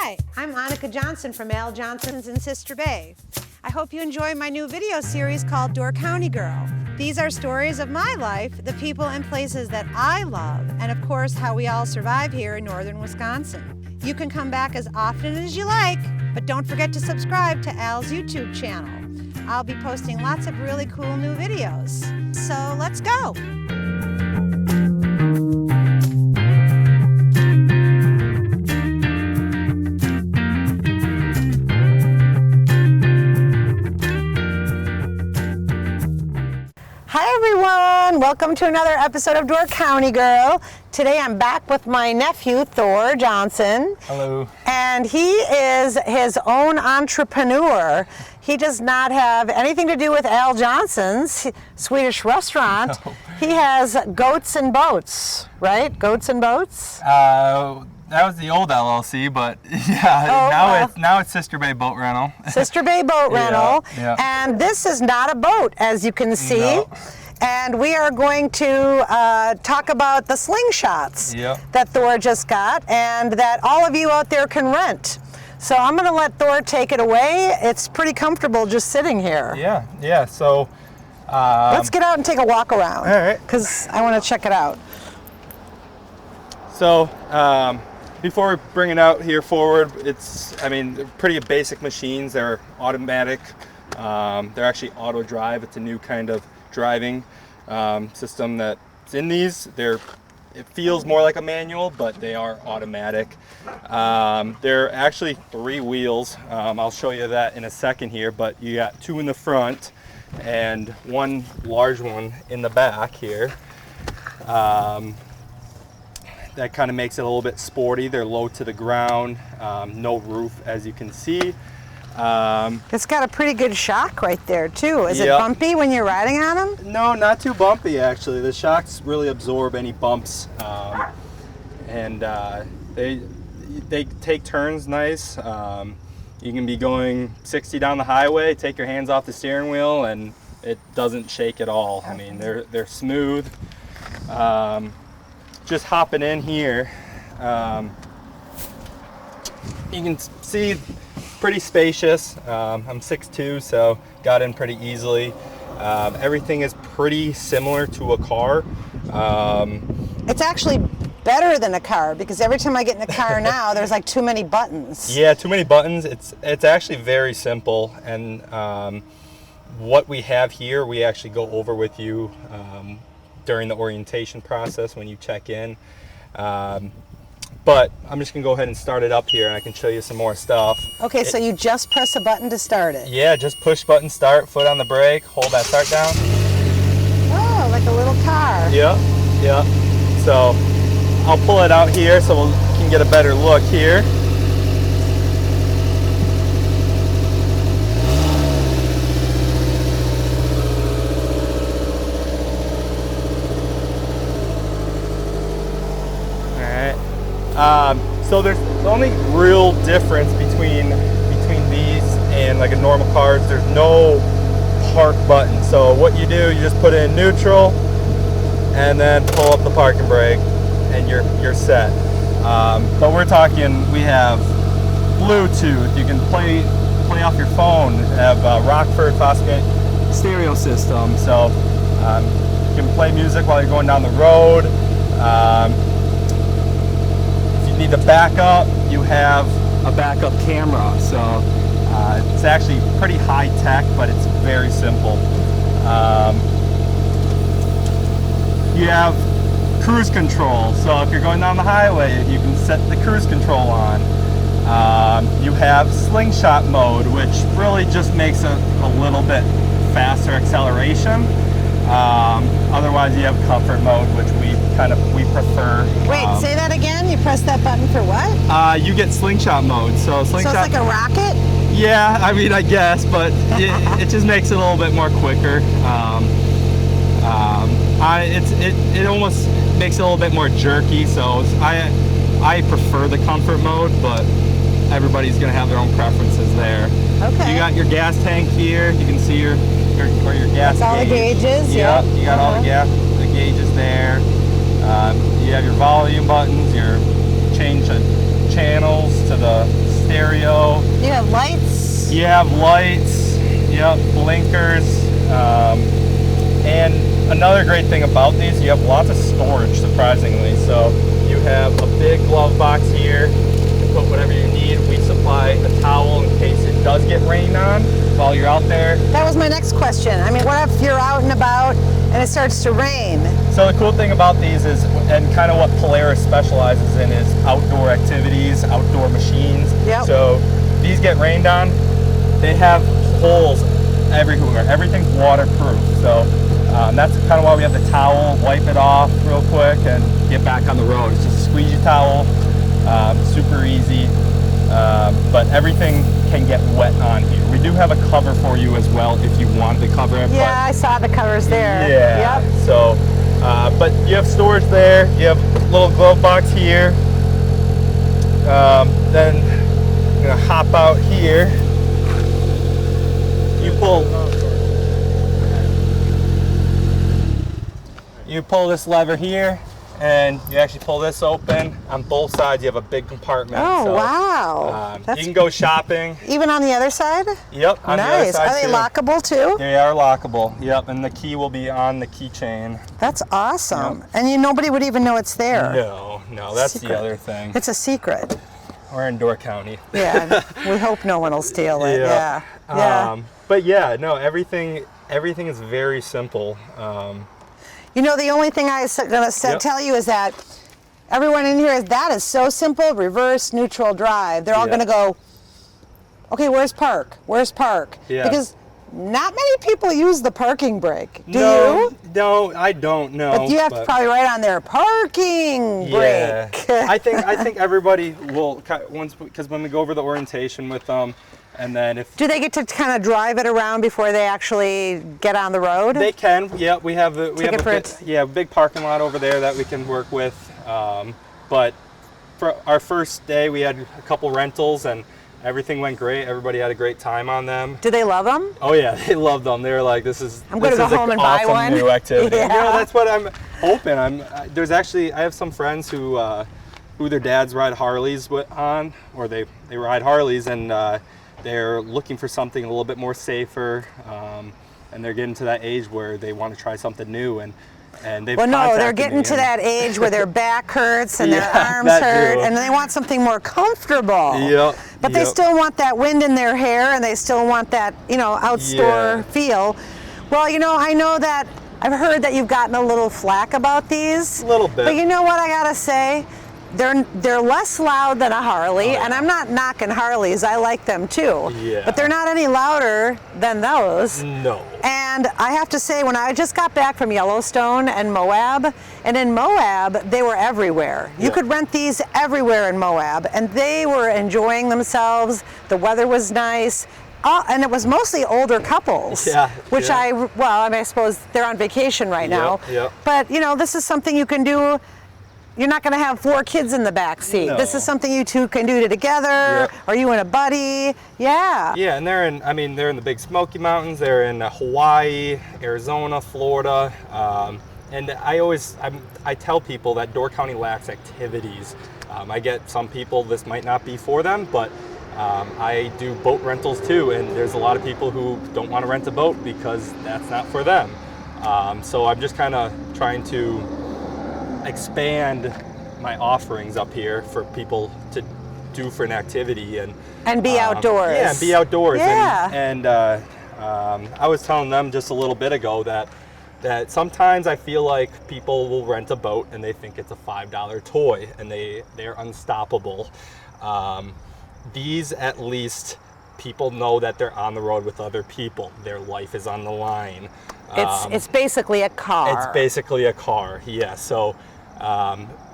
Hi, I'm Annika Johnson from Al Johnson's in Sister Bay. I hope you enjoy my new video series called Door County Girl. These are stories of my life, the people and places that I love, and of course how we all survive here in northern Wisconsin. You can come back as often as you like, but don't forget to subscribe to Al's YouTube channel. I'll be posting lots of really cool new videos. So let's go. Hi everyone, welcome to another episode of Door County Girl. Today I'm back with my nephew, Thor Johnson. Hello. And he is his own entrepreneur. He does not have anything to do with Al Johnson's Swedish restaurant. No. He has Goats and Boats, right? Goats and Boats? That was the old LLC, but yeah, now it's Sister Bay Boat Rental. Sister Bay Boat Rental. Yeah. And this is not a boat, as you can see. No. And we are going to talk about the slingshots that Thor just got and that all of you out there can rent. So I'm going to let Thor take it away. It's pretty comfortable just sitting here. Yeah. So let's get out and take a walk around. All right. Because I want to check it out. So before we bring it out here forward, they're pretty basic machines. They're automatic. They're actually auto drive. It's a new kind of driving system that's in these. It feels more like a manual, but they are automatic. They're actually 3 wheels. I'll show you that in a second here, but you got 2 in the front and 1 large one in the back here. That kind of makes it a little bit sporty. They're low to the ground, no roof, as you can see. It's got a pretty good shock right there too. Is it bumpy when you're riding on them? No, not too bumpy actually. The shocks really absorb any bumps, and they take turns nice. You can be going 60 down the highway, take your hands off the steering wheel, and it doesn't shake at all. I mean, they're smooth. Just hopping in here, you can see pretty spacious. I'm 6'2", so got in pretty easily. Everything is pretty similar to a car. It's actually better than a car because every time I get in a car now, there's like too many buttons. Yeah, too many buttons. It's actually very simple, and what we have here, we actually go over with you during the orientation process when you check in. But I'm just gonna go ahead and start it up here and I can show you some more stuff. Okay, so you just press a button to start it? Yeah, just push button start, foot on the brake, hold that start down. Oh, like a little car. Yeah. So I'll pull it out here so we can get a better look here. So there's the only real difference between these and like a normal car is there's no park button. So what you do, you just put it in neutral and then pull up the parking brake and you're set. But we're talking, we have Bluetooth. You can play off your phone. Have Rockford Fosgate stereo system. So you can play music while you're going down the road. Need to back up, you have a backup camera, so it's actually pretty high tech, but it's very simple. You have cruise control, so if you're going down the highway, you can set the cruise control on. You have slingshot mode, which really just makes a little bit faster acceleration. Otherwise you have comfort mode, which we prefer. Wait, say that again? You press that button for what? You get slingshot mode. So it's like a rocket? Yeah, I mean, I guess, but it just makes it a little bit more quicker. It almost makes it a little bit more jerky, so I prefer the comfort mode, but everybody's gonna have their own preferences there. Okay. You got your gas tank here. You can see your gas gauge. All the gauges. Yeah. You got all the gauges there. You have your volume buttons, your change the channels to the You have lights, yep, blinkers, and another great thing about these, you have lots of storage, surprisingly. So you have a big glove box here to put whatever you need. We supply a towel in case it does get rained on while you're out there. That was my next question. I mean, what if you're out and about and it starts to rain? So the cool thing about these is, and kind of what Polaris specializes in, is outdoor activities, outdoor machines. Yep. So these get rained on, they have holes everywhere. Everything's waterproof. So that's kind of why we have the towel, wipe it off real quick and get back on the road. It's just a squeegee towel, super easy, but everything can get wet on here. We do have a cover for you as well if you want to cover it. Yeah, I saw the covers there. Yeah, yep. So, but you have storage there, you have a little glove box here, then I'm gonna hop out here. You pull this lever here, and you actually pull this open. On both sides, you have a big compartment. Oh, so, wow. you can go shopping. Even on the other side? Yep, on nice. the other side Are they too. lockable too? They are lockable, yep, and the key will be on the keychain. That's awesome. Yep. And nobody would even know it's there. No, that's secret. The other thing. It's a secret. We're in Door County. Yeah, we hope no one will steal it. Yeah. But yeah, no, everything is very simple. You know, the only thing I was going to tell you is that everyone in here that is so simple, reverse, neutral, drive. They're all going to go, okay, where's park? Where's park? Yeah. Because not many people use the parking brake. Do you? No, I don't know. But you have to probably write on there, parking brake. I think everybody will, once, because when we go over the orientation with them, and then if... Do they get to kind of drive it around before they actually get on the road? They can, yeah. We have a big parking lot over there that we can work with. But for our first day, we had a couple rentals, and everything went great. Everybody had a great time on them. Do they love them? Oh yeah, they loved them. They were like, I'm going to go home and buy one. New activity. Yeah. That's what I'm hoping. I have some friends who their dads ride Harleys or they ride Harleys, and they're looking for something a little bit more safer, and they're getting to that age where they want to try something new, and they've they're getting to that age where their back hurts and their arms hurt, and they want something more comfortable. Yep. But they still want that wind in their hair, and they still want that, outdoor feel. Well, I know that I've heard that you've gotten a little flack about these. A little bit. But you know what I gotta say? They're less loud than a Harley, and I'm not knocking Harleys. I like them too. Yeah. But they're not any louder than those. No. And I have to say, when I just got back from Yellowstone and Moab, and in Moab, they were everywhere. You could rent these everywhere in Moab, and they were enjoying themselves. The weather was nice. And it was mostly older couples, which I suppose they're on vacation right now. Yep. But this is something you can do. You're not going to have 4 kids in the back seat. No. This is something you two can do together, or you and a buddy. Yeah. Yeah, and they're in the Big Smoky Mountains. They're in Hawaii, Arizona, Florida, and I tell people that Door County lacks activities. I get some people this might not be for them, but I do boat rentals too, and there's a lot of people who don't want to rent a boat because that's not for them. So I'm just kind of trying to expand my offerings up here for people to do for an activity and be outdoors. Yeah, and be outdoors. Yeah. And I was telling them just a little bit ago that sometimes I feel like people will rent a boat and they think it's a $5 toy and they're unstoppable. These, at least, people know that they're on the road with other people. Their life is on the line. It's basically a car. It's basically a car, yeah. So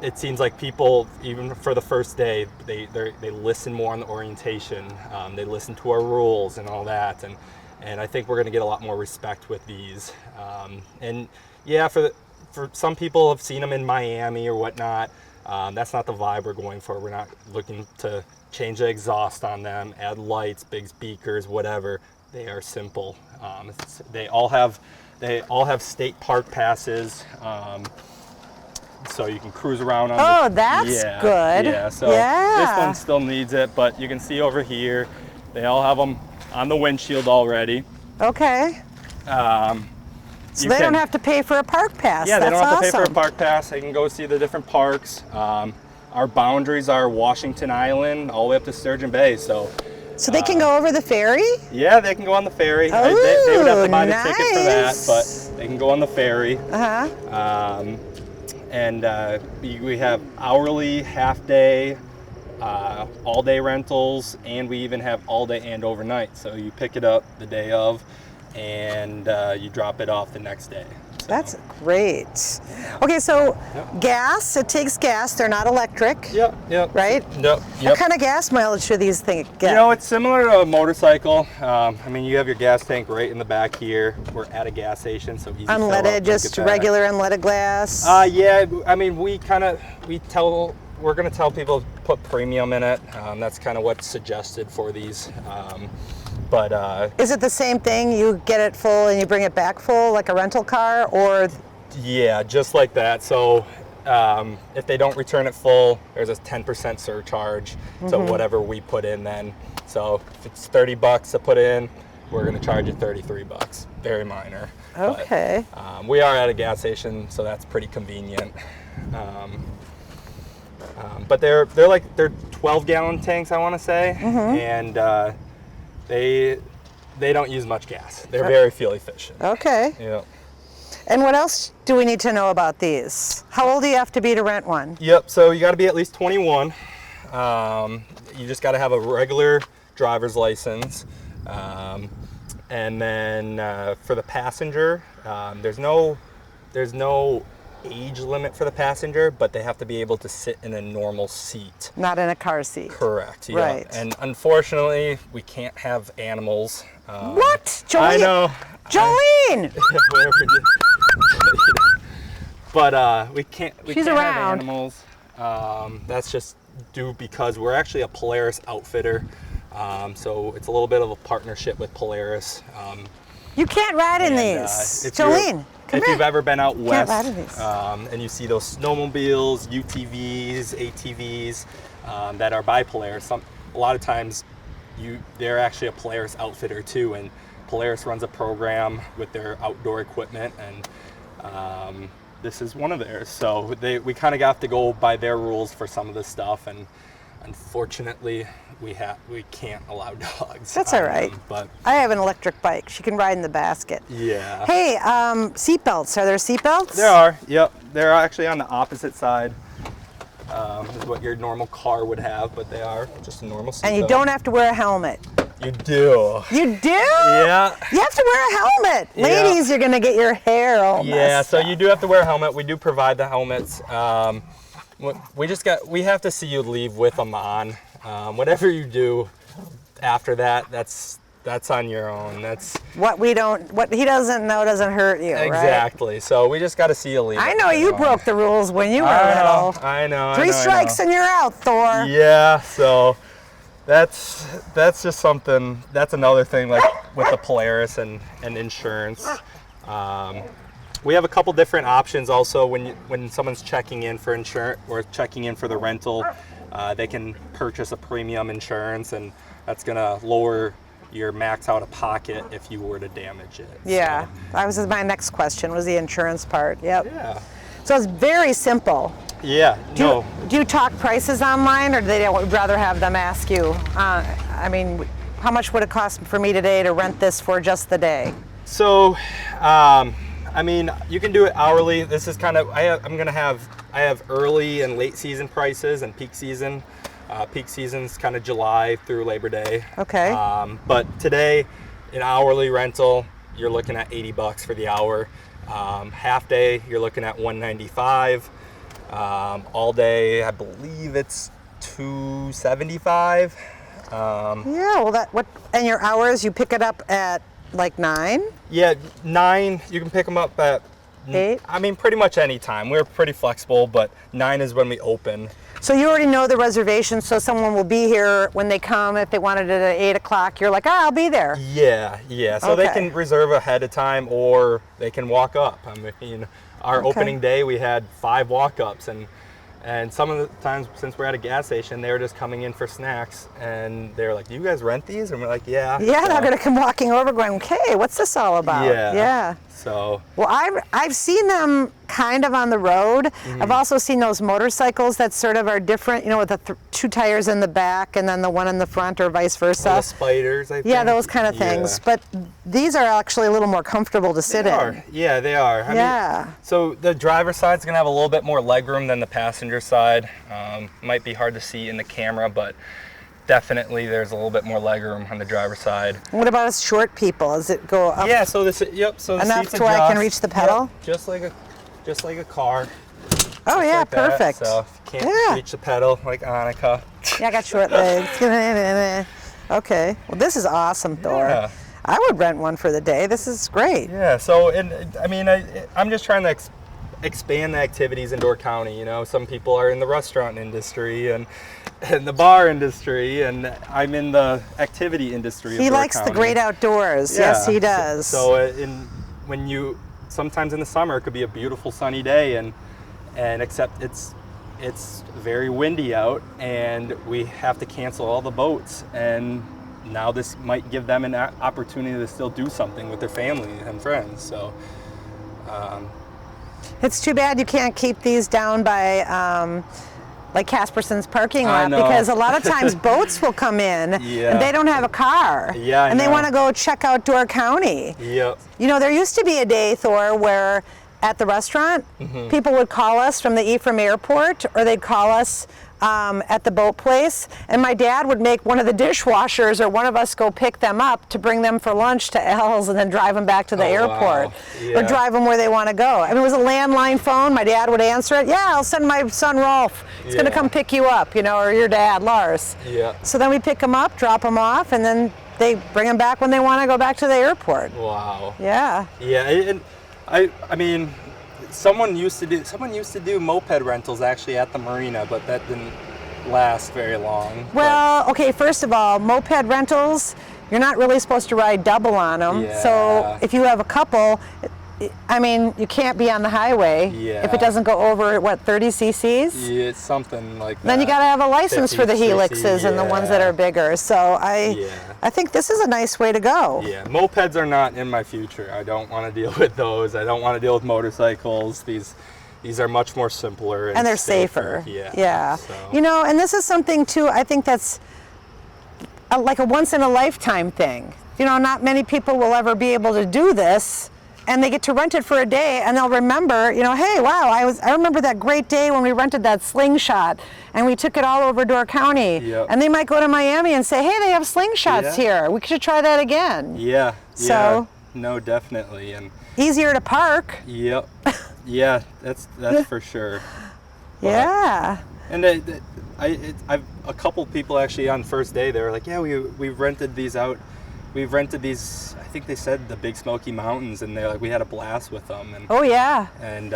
it seems like people, even for the first day, they listen more on the orientation. They listen to our rules and all that, and I think we're going to get a lot more respect with these. And yeah, for some people have seen them in Miami or whatnot. That's not the vibe we're going for. We're not looking to change the exhaust on them, add lights, big speakers, whatever. They are simple. They all have state park passes, so you can cruise around on. Oh, that's good. Yeah, so this one still needs it, but you can see over here, they all have them on the windshield already. Okay. So they don't have to pay for a park pass. Yeah, they That's don't have to pay awesome. for a park pass. They can go see the different parks. Our boundaries are Washington Island all the way up to Sturgeon Bay. So they can go over the ferry? yeah, they can go on the ferry. They would have to buy the ticket for that, but they can go on the ferry. We have hourly, half-day, all-day rentals, and we even have all-day and overnight. So you pick it up the day of, and you drop it off the next day. So. That's great. Okay, so gas, it takes gas. They're not electric. Yep. Right? Yep. What kind of gas mileage do these things get? You know, it's similar to a motorcycle. I mean, you have your gas tank right in the back here. We're at a gas station, so easy. Unleaded, just regular unleaded gas? Yeah, I mean, we're going to tell people to put premium in it. That's kind of what's suggested for these. Is it the same thing? You get it full and you bring it back full, like a rental car, or? Yeah, just like that. So if they don't return it full, there's a 10% surcharge. So whatever we put in then. So if it's $30 to put in, we're going to charge you $33. Very minor. Okay. But, we are at a gas station, so that's pretty convenient. But they're 12-gallon tanks, I want to say, and they don't use much gas. They're very fuel efficient. Okay. Yeah. And what else do we need to know about these? How old do you have to be to rent one? Yep. So you got to be at least 21. You just got to have a regular driver's license, and then for the passenger, there's no age limit for the passenger, but they have to be able to sit in a normal seat. Not in a car seat. Correct. Yeah. Right. And unfortunately, we can't have animals. What? Jolene? I know. Jolene! But we can't She's have around. animals. That's just due because we're actually a Polaris outfitter. So it's a little bit of a partnership with Polaris. You can't ride in these. Jolene. If you've ever been out west these. and you see those snowmobiles, UTVs, ATVs that are by Polaris, a lot of times they're actually a Polaris outfitter too, and Polaris runs a program with their outdoor equipment, and this is one of theirs. So we kind of have to go by their rules for some of this stuff, and unfortunately we can't allow dogs. That's all right. But I have an electric bike. She can ride in the basket. Yeah. Hey, seatbelts. Are there seatbelts? There are. Yep. They're actually on the opposite side. Is what your normal car would have, but they are just a normal seatbelt. And you don't have to wear a helmet. You do. You do? Yeah. You have to wear a helmet. Yeah. Ladies, you're going to get your hair all messed up. You do have to wear a helmet. We do provide the helmets. We have to see you leave with them on. Whatever you do after that, that's on your own. That's what he doesn't know doesn't hurt you. Exactly. Right? So we just got to see you leave. I know you broke the rules when you were little. I know. 3 strikes and you're out, Thor. Yeah. So that's just something. That's another thing, like with the Polaris and insurance. We have a couple different options also when someone's checking in for insurance or checking in for the rental. They can purchase a premium insurance, and that's going to lower your max out of pocket if you were to damage it. Yeah, that was my next question, was the insurance part. Yep. Yeah. So it's very simple. Yeah. Do you talk prices online, or do they would rather have them ask you? I mean, how much would it cost for me today to rent this for just the day? So, I mean, you can do it hourly. This is kind of I have early and late season prices and peak season. Peak season's kind of July through Labor Day. Okay. But today, an hourly rental, you're looking at $80 for the hour. Half day, you're looking at $195. All day, I believe it's $275. Yeah. Well, and your hours, you pick it up at like 9? Yeah, 9. You can pick them up at 8. I mean, pretty much any time. We're pretty flexible, but 9 is when we open. So you already know the reservation, so someone will be here when they come. If they wanted it at 8 o'clock, you're like, I'll be there. Yeah. So they can reserve ahead of time, or they can walk up. I mean, our opening day, we had 5 walk-ups, and And some of the times, since we're at a gas station, they were just coming in for snacks, and they were like, "Do you guys rent these?" And we're like, "Yeah." Yeah, so, they're gonna come walking over, going, "Okay, what's this all about?" Yeah. Yeah. So. Well, I've seen them kind of on the road. Mm-hmm. I've also seen those motorcycles that sort of are different, you know, with the two tires in the back and then the one in the front, or vice versa. The spiders, I think. Yeah, those kind of things. Yeah. But these are actually a little more comfortable to sit They in. are. Yeah, they are. I Yeah. mean, so the driver's side's gonna have a little bit more legroom than the passenger side. Might be hard to see in the camera, but definitely there's a little bit more legroom on the driver's side. What about us short people? Does it go up Yeah. So this. Yep. So the enough seats to where I can adjust. reach the pedal? Yep, just like a car. Oh yeah, Like that. perfect. So if you can't Yeah. reach the pedal like Annika. Yeah, I got short legs. Okay. Well, this is awesome, Thor. Yeah. I would rent one for the day. This is great. Yeah. So, and I mean, I'm just trying to expand the activities in Door County. You know, some people are in the restaurant industry and the bar industry, and I'm in the activity industry. He of Door likes the County. great outdoors. Yeah. Yes, he does. So when you sometimes in the summer it could be a beautiful sunny day, and except it's very windy out, and we have to cancel all the boats, and now this might give them an opportunity to still do something with their family and friends. So. It's too bad you can't keep these down by like Casperson's parking I lot, know. because a lot of times boats will come in Yeah. and they don't have a car. Yeah, I and they know. want to go check out Door County. Yep. You know, there used to be a day, Thor, where at the restaurant, people would call us from the Ephraim Airport, or they'd call us at the boat place, and my dad would make one of the dishwashers or one of us go pick them up to bring them for lunch to Elle's, and then drive them back to the airport, wow. Yeah. or drive them where they want to go. I mean, it was a landline phone. My dad would answer it. Yeah, I'll send my son Rolf. He's going to Yeah. come pick you up, you know, or your dad, Lars. Yeah. So then we pick them up, drop them off, and then they bring them back when they want to go back to the airport. Wow. Yeah. Yeah, and I mean, someone used to do moped rentals actually at the marina, but that didn't last very long. Well, okay, first of all, moped rentals, you're not really supposed to ride double on them. Yeah. So if you have a couple, I mean, you can't be on the highway Yeah. if it doesn't go over, what, 30 cc's? Yeah, it's something like that. Then you got to have a license for the 50, 60, helixes and the ones that yeah. are bigger. So I think this is a nice way to go. Yeah, mopeds are not in my future. I don't want to deal with those. I don't want to deal with motorcycles. These are much more simpler And they're safer. Yeah. So. You know, and this is something too, I think that's like a once in a lifetime thing. You know, not many people will ever be able to do this, and they get to rent it for a day, and they'll remember, you know, hey, wow, I remember that great day when we rented that slingshot and we took it all over Door County. Yep. And they might go to Miami and say, hey, they have slingshots Yeah. here. We should try that again. Yeah. So- no, definitely, and Easier to park. yep, yeah, that's for sure. But- Yeah. And I've a couple people actually on first day, they were like, yeah, we've rented these out. We've rented these, I think they said the Big Smoky Mountains, and they're like, we had a blast with them. And, Oh, yeah. and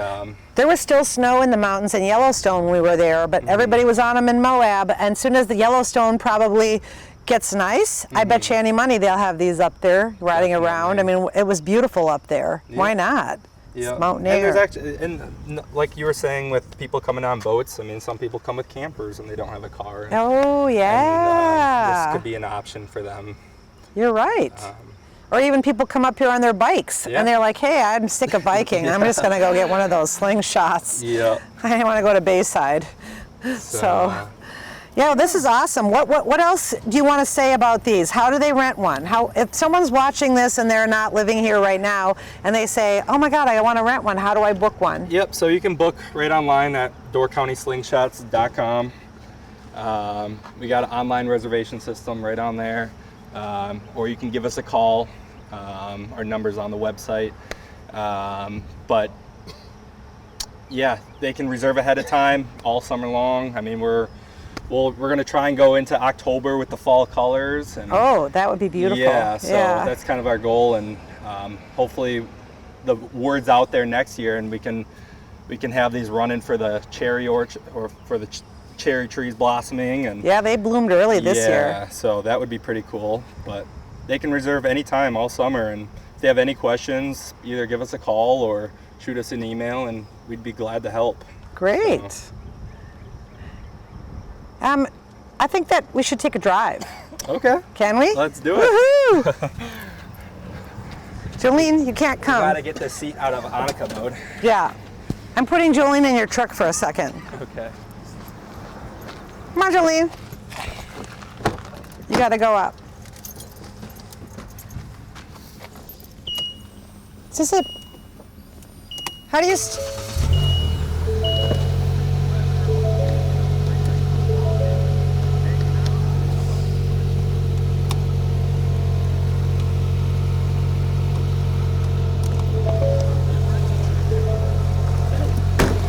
There was still snow in the mountains in Yellowstone when we were there, but everybody was on them in Moab. And as soon as the Yellowstone probably gets nice, I bet you any money they'll have these up there riding around. I mean, it was beautiful up there. Yeah. Why not? yeah, It's mountain and there's air. actually, and like you were saying with people coming on boats, I mean, some people come with campers and they don't have a car. And, Oh, yeah. this could be an option for them. You're right. Or even people come up here on their bikes, Yeah. and they're like, hey, I'm sick of biking. I'm just going to go get one of those slingshots. Yeah. I want to go to Bayside. So, yeah, this is awesome. What else do you want to say about these? How do they rent one? If someone's watching this and they're not living here right now, and they say, oh my God, I want to rent one, how do I book one? Yep, so you can book right online at doorcountyslingshots.com. We got an online reservation system right on there. Or you can give us a call. Our number's on the website. But yeah, they can reserve ahead of time all summer long. I mean, we're going to try and go into October with the fall colors. And Oh, that would be beautiful. yeah, so that's kind of our goal, and hopefully the word's out there next year, and we can have these running for the cherry orchard or for the cherry trees blossoming. And Yeah, they bloomed early this year. yeah, so that would be pretty cool. But they can reserve anytime all summer, and if they have any questions, either give us a call or shoot us an email, and we'd be glad to help. Great. I think that we should take a drive. Okay. Can we? Let's do it. Woohoo! Jolene, you can't come. Gotta get the seat out of Annika mode. Yeah. I'm putting Jolene in your truck for a second. Okay. Come on, Jolene. You gotta go up. Is this it? How do you...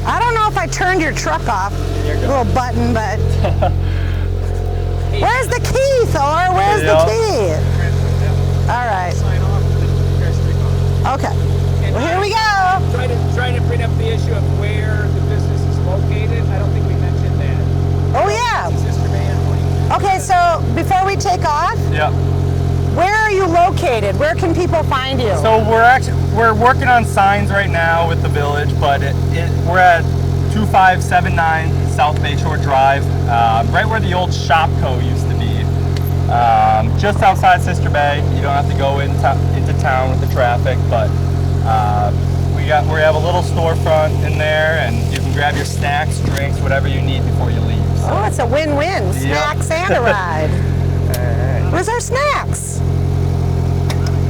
I don't know if I turned your truck off. Little button, but... Where's the key, Thor? Where's the key? All right. Okay. Well, here we go. Trying to bring up the issue of where the business is located. I don't think we mentioned that. Oh, yeah. Sister Van. Okay, so before we take off, Yeah. where are you located? Where can people find you? So we're working on signs right now with the village, but we're at 2579 South Bayshore Drive, right where the old Shopco used to be. Just outside Sister Bay. You don't have to go into town with the traffic, but we have a little storefront in there, and you can grab your snacks, drinks, whatever you need before you leave. So. Oh, it's a win-win. Snacks and a ride. Where's our snacks?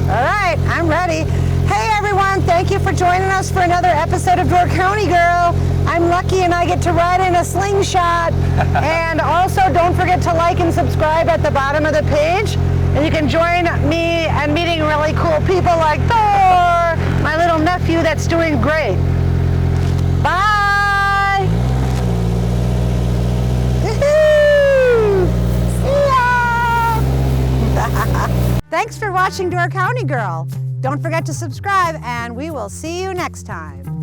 All right, I'm ready. Hey everyone, thank you for joining us for another episode of Door County Girl. I'm lucky and I get to ride in a slingshot. And also don't forget to like and subscribe at the bottom of the page. And you can join me and meeting really cool people like Thor, my little nephew that's doing great. Bye! Woohoo! See ya! Thanks for watching Door County Girl. Don't forget to subscribe and we will see you next time.